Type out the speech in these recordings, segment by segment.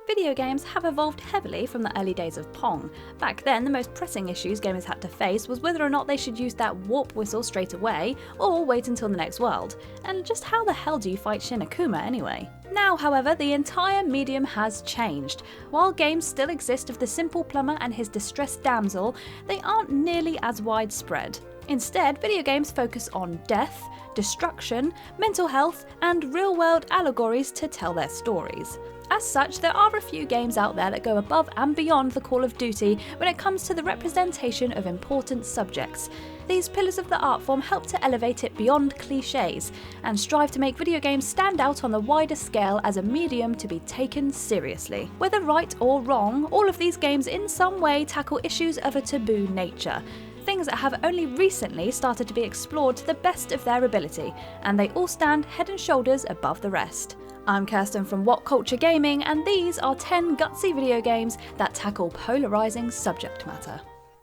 Video games have evolved heavily from the early days of Pong. Back then, the most pressing issues gamers had to face was whether or not they should use that warp whistle straight away, or wait until the next world. And just how the hell do you fight Shin Akuma anyway? Now, however, the entire medium has changed. While games still exist of the simple plumber and his distressed damsel, they aren't nearly as widespread. Instead, video games focus on death, destruction, mental health, and real-world allegories to tell their stories. As such, there are a few games out there that go above and beyond the Call of Duty when it comes to the representation of important subjects. These pillars of the art form help to elevate it beyond cliches, and strive to make video games stand out on the wider scale as a medium to be taken seriously. Whether right or wrong, all of these games in some way tackle issues of a taboo nature. Things that have only recently started to be explored to the best of their ability, and they all stand head and shoulders above the rest. I'm Kirsten from WhatCulture Gaming, and these are 10 gutsy video games that tackle polarising subject matter.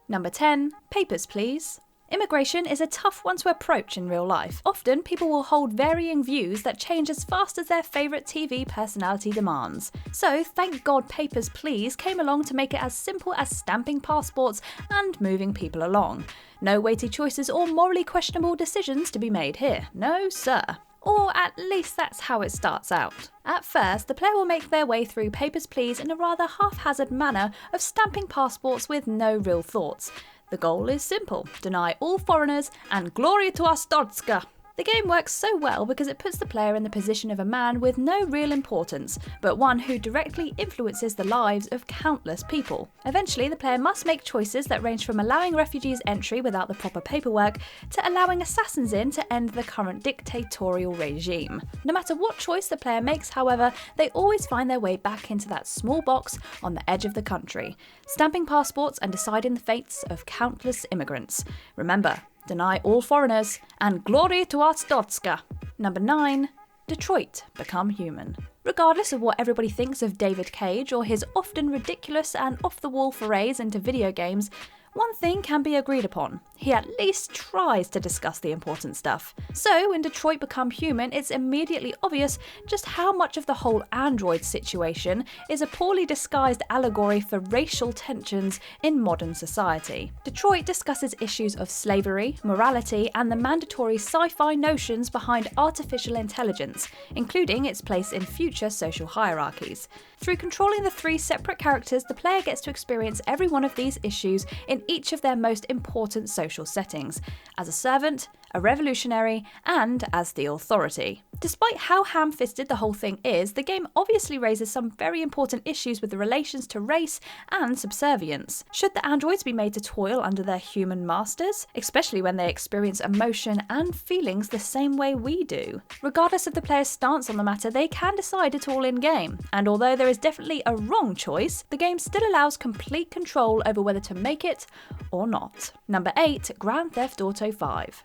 Number 10, Papers, Please. Immigration is a tough one to approach in real life. Often, people will hold varying views that change as fast as their favourite TV personality demands. So, thank God Papers, Please came along to make it as simple as stamping passports and moving people along. No weighty choices or morally questionable decisions to be made here. No, sir. Or at least that's how it starts out. At first, the player will make their way through Papers, Please in a rather haphazard manner of stamping passports with no real thoughts. The goal is simple: deny all foreigners and glory to Ostotska. The game works so well because it puts the player in the position of a man with no real importance, but one who directly influences the lives of countless people. Eventually, the player must make choices that range from allowing refugees entry without the proper paperwork to allowing assassins in to end the current dictatorial regime. No matter what choice the player makes, however, they always find their way back into that small box on the edge of the country, stamping passports and deciding the fates of countless immigrants. Remember, deny all foreigners, and glory to Ostotska. Number 9, Detroit, Become Human. Regardless of what everybody thinks of David Cage or his often ridiculous and off-the-wall forays into video games, one thing can be agreed upon: he at least tries to discuss the important stuff. So, in Detroit Become Human, it's immediately obvious just how much of the whole Android situation is a poorly disguised allegory for racial tensions in modern society. Detroit discusses issues of slavery, morality, and the mandatory sci-fi notions behind artificial intelligence, including its place in future social hierarchies. Through controlling the 3 separate characters, the player gets to experience every one of these issues in each of their most important social settings: as a servant, a revolutionary, and as the authority. Despite how ham-fisted the whole thing is, the game obviously raises some very important issues with the relations to race and subservience. Should the androids be made to toil under their human masters, especially when they experience emotion and feelings the same way we do? Regardless of the player's stance on the matter, they can decide it all in-game, and although there is definitely a wrong choice, the game still allows complete control over whether to make it or not. Number 8, Grand Theft Auto 5.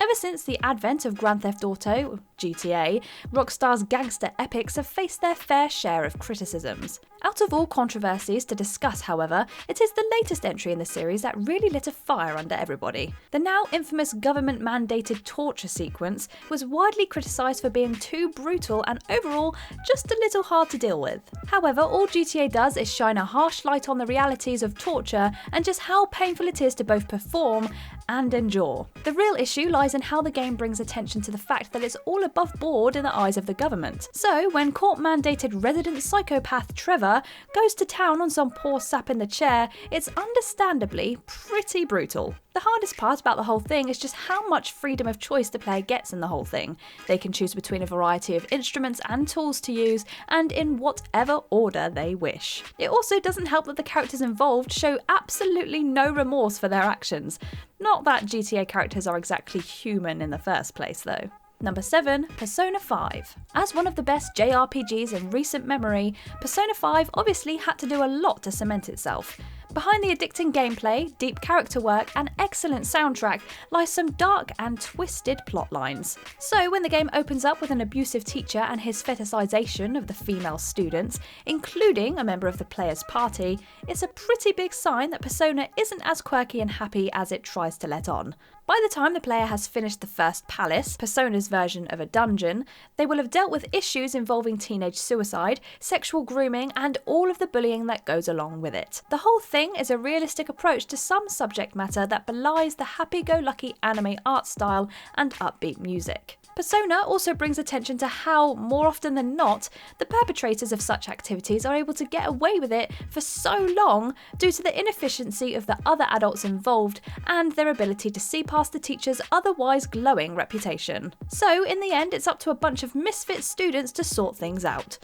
Ever since the advent of Grand Theft Auto, GTA, Rockstar's gangster epics have faced their fair share of criticisms. Out of all controversies to discuss, however, it is the latest entry in the series that really lit a fire under everybody. The now infamous government-mandated torture sequence was widely criticised for being too brutal and overall just a little hard to deal with. However, all GTA does is shine a harsh light on the realities of torture and just how painful it is to both perform and endure. The real issue lies in how the game brings attention to the fact that it's all above board in the eyes of the government. So, when court-mandated resident psychopath Trevor goes to town on some poor sap in the chair, it's understandably pretty brutal. The hardest part about the whole thing is just how much freedom of choice the player gets in the whole thing. They can choose between a variety of instruments and tools to use, and in whatever order they wish. It also doesn't help that the characters involved show absolutely no remorse for their actions. Not that GTA characters are exactly human in the first place, though. Number 7, Persona 5. As one of the best JRPGs in recent memory, Persona 5 obviously had to do a lot to cement itself. Behind the addicting gameplay, deep character work, and excellent soundtrack lies some dark and twisted plot lines. So when the game opens up with an abusive teacher and his fetishization of the female students, including a member of the player's party, it's a pretty big sign that Persona isn't as quirky and happy as it tries to let on. By the time the player has finished the first palace, Persona's version of a dungeon, they will have dealt with issues involving teenage suicide, sexual grooming, and all of the bullying that goes along with it. The whole thing is a realistic approach to some subject matter that belies the happy-go-lucky anime art style and upbeat music. Persona also brings attention to how, more often than not, the perpetrators of such activities are able to get away with it for so long due to the inefficiency of the other adults involved and their ability to see past the teacher's otherwise glowing reputation. So, in the end, it's up to a bunch of misfit students to sort things out.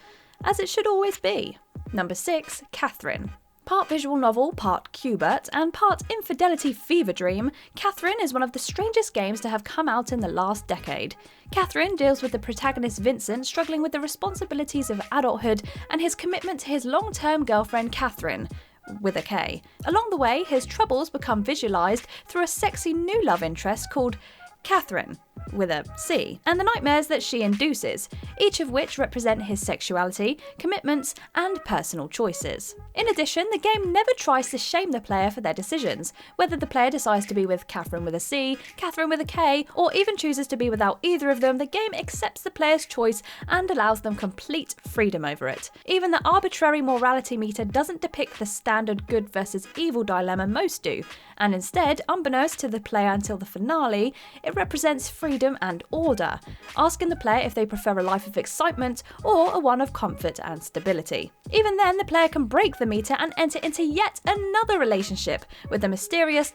As it should always be. Number 6, Catherine. Part visual novel, part Qbert, and part infidelity fever dream, Catherine is one of the strangest games to have come out in the last decade. Catherine deals with the protagonist Vincent struggling with the responsibilities of adulthood and his commitment to his long-term girlfriend Catherine, with a K. Along the way, his troubles become visualised through a sexy new love interest called Catherine, with a C, and the nightmares that she induces, each of which represent his sexuality, commitments, and personal choices. In addition, the game never tries to shame the player for their decisions, whether the player decides to be with Catherine with a C, Catherine with a K, or even chooses to be without either of them. The game accepts the player's choice and allows them complete freedom over it. Even the arbitrary morality meter doesn't depict the standard good versus evil dilemma most do, and instead, unbeknownst to the player until the finale, it represents freedom and order, asking the player if they prefer a life of excitement or a one of comfort and stability. Even then, the player can break the meter and enter into yet another relationship with the mysterious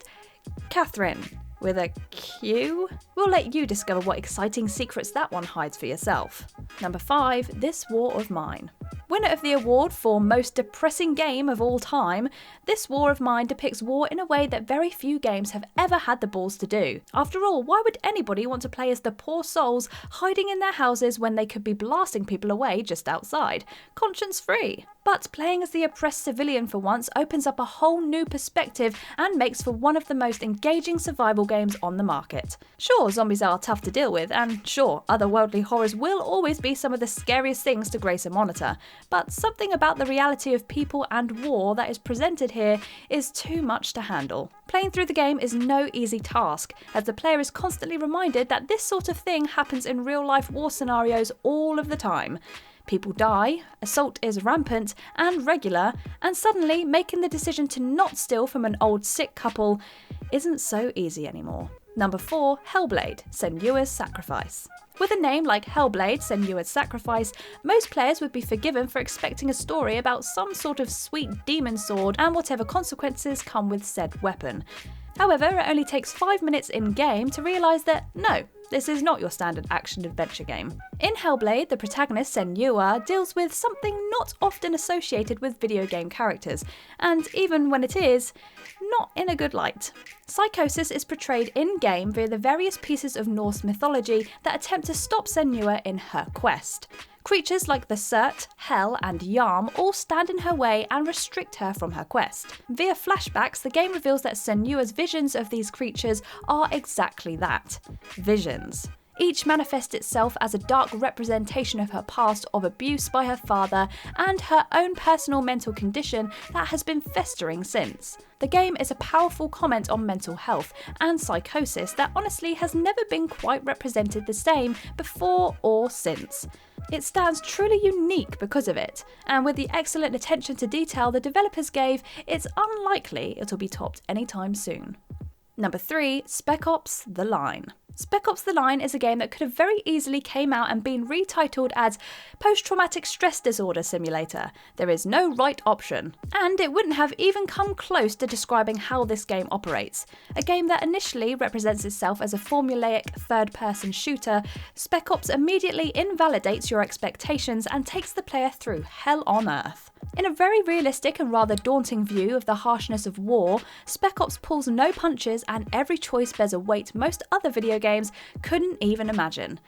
Catherine, with a Q? We'll let you discover what exciting secrets that one hides for yourself. Number 5, This War of Mine. Winner of the award for Most Depressing Game of All Time, This War of Mine depicts war in a way that very few games have ever had the balls to do. After all, why would anybody want to play as the poor souls hiding in their houses when they could be blasting people away just outside? Conscience free. But playing as the oppressed civilian for once opens up a whole new perspective and makes for one of the most engaging survival games on the market. Sure, zombies are tough to deal with, and sure, otherworldly horrors will always be some of the scariest things to grace a monitor, but something about the reality of people and war that is presented here is too much to handle. Playing through the game is no easy task, as the player is constantly reminded that this sort of thing happens in real-life war scenarios all of the time. People die, assault is rampant and regular, and suddenly making the decision to not steal from an old sick couple isn't so easy anymore. Number 4, HELLBLADE, SENUA'S Sacrifice. With a name like HELLBLADE, SENUA'S Sacrifice, most players would be forgiven for expecting a story about some sort of sweet demon sword and whatever consequences come with said weapon. However, it only takes 5 minutes in-game to realise that no, this is not your standard action-adventure game. In HELLBLADE, the protagonist, SENUA, deals with something not often associated with video game characters, and even when it is, not in a good light. Psychosis is portrayed in-game via the various pieces of Norse mythology that attempt to stop Senua in her quest. Creatures like the Surt, Hel, and Yarm all stand in her way and restrict her from her quest. Via flashbacks, the game reveals that Senua's visions of these creatures are exactly that, visions. Each manifests itself as a dark representation of her past of abuse by her father and her own personal mental condition that has been festering since. The game is a powerful comment on mental health and psychosis that honestly has never been quite represented the same before or since. It stands truly unique because of it, and with the excellent attention to detail the developers gave, it's unlikely it'll be topped anytime soon. Number 3, Spec Ops: The Line. Spec Ops: The Line is a game that could have very easily came out and been retitled as Post-Traumatic Stress Disorder Simulator. There is no right option. And it wouldn't have even come close to describing how this game operates. A game that initially represents itself as a formulaic third-person shooter, Spec Ops immediately invalidates your expectations and takes the player through hell on earth. In a very realistic and rather daunting view of the harshness of war, Spec Ops pulls no punches and every choice bears a weight most other video games couldn't even imagine.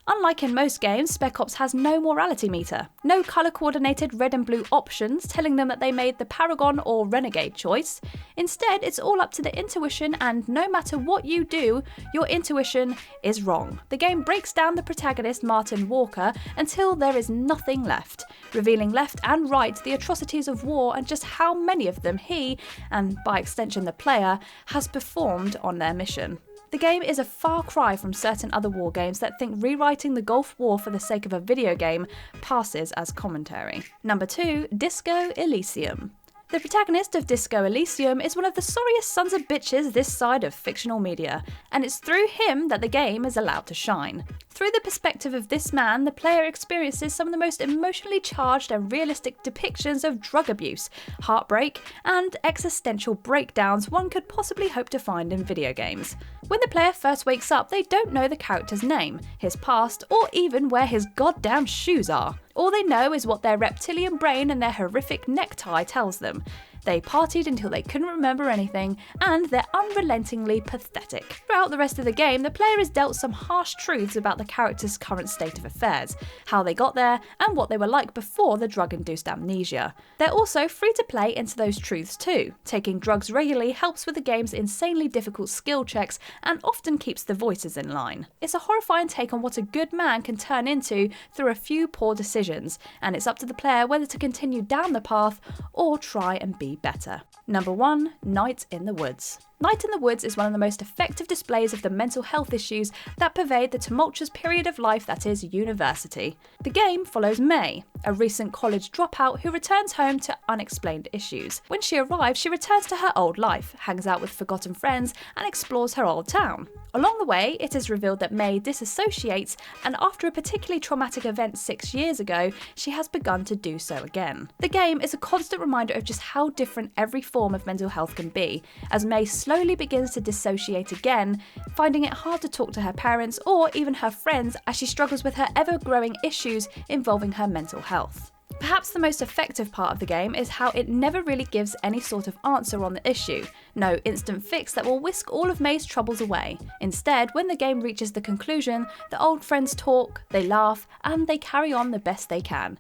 Unlike in most games, Spec Ops has no morality meter, no colour-coordinated red and blue options telling them that they made the Paragon or Renegade choice. Instead, it's all up to the intuition, and no matter what you do, your intuition is wrong. The game breaks down the protagonist, Martin Walker, until there is nothing left, revealing left and right the atrocities of war and just how many of them he, and by extension the player, has performed on their mission. The game is a far cry from certain other war games that think rewriting the Gulf War for the sake of a video game passes as commentary. Number 2, Disco Elysium. The protagonist of Disco Elysium is one of the sorriest sons of bitches this side of fictional media, and it's through him that the game is allowed to shine. Through the perspective of this man, the player experiences some of the most emotionally charged and realistic depictions of drug abuse, heartbreak, and existential breakdowns one could possibly hope to find in video games. When the player first wakes up, they don't know the character's name, his past, or even where his goddamn shoes are. All they know is what their reptilian brain and their horrific necktie tells them. They partied until they couldn't remember anything, and they're unrelentingly pathetic. Throughout the rest of the game, the player is dealt some harsh truths about the character's current state of affairs, how they got there, and what they were like before the drug-induced amnesia. They're also free to play into those truths too. Taking drugs regularly helps with the game's insanely difficult skill checks and often keeps the voices in line. It's a horrifying take on what a good man can turn into through a few poor decisions, and it's up to the player whether to continue down the path or try and be better. Number 1, Night in the Woods. Night in the Woods is one of the most effective displays of the mental health issues that pervade the tumultuous period of life that is university. The game follows May, a recent college dropout who returns home to unexplained issues. When she arrives, she returns to her old life, hangs out with forgotten friends, and explores her old town. Along the way, it is revealed that May disassociates, and after a particularly traumatic event 6 years ago, she has begun to do so again. The game is a constant reminder of just how different every form of mental health can be, as May slowly begins to dissociate again, finding it hard to talk to her parents or even her friends as she struggles with her ever-growing issues involving her mental health. Perhaps the most effective part of the game is how it never really gives any sort of answer on the issue, no instant fix that will whisk all of May's troubles away. Instead, when the game reaches the conclusion, the old friends talk, they laugh, and they carry on the best they can.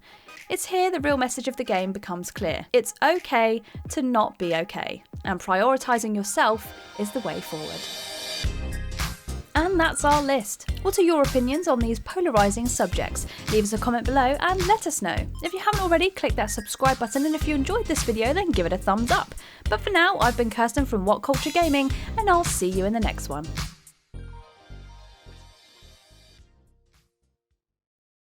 It's here the real message of the game becomes clear. It's okay to not be okay, and prioritising yourself is the way forward. And that's our list. What are your opinions on these polarising subjects? Leave us a comment below and let us know. If you haven't already, click that subscribe button, and if you enjoyed this video, then give it a thumbs up. But for now, I've been Kirsten from WhatCulture Gaming, and I'll see you in the next one.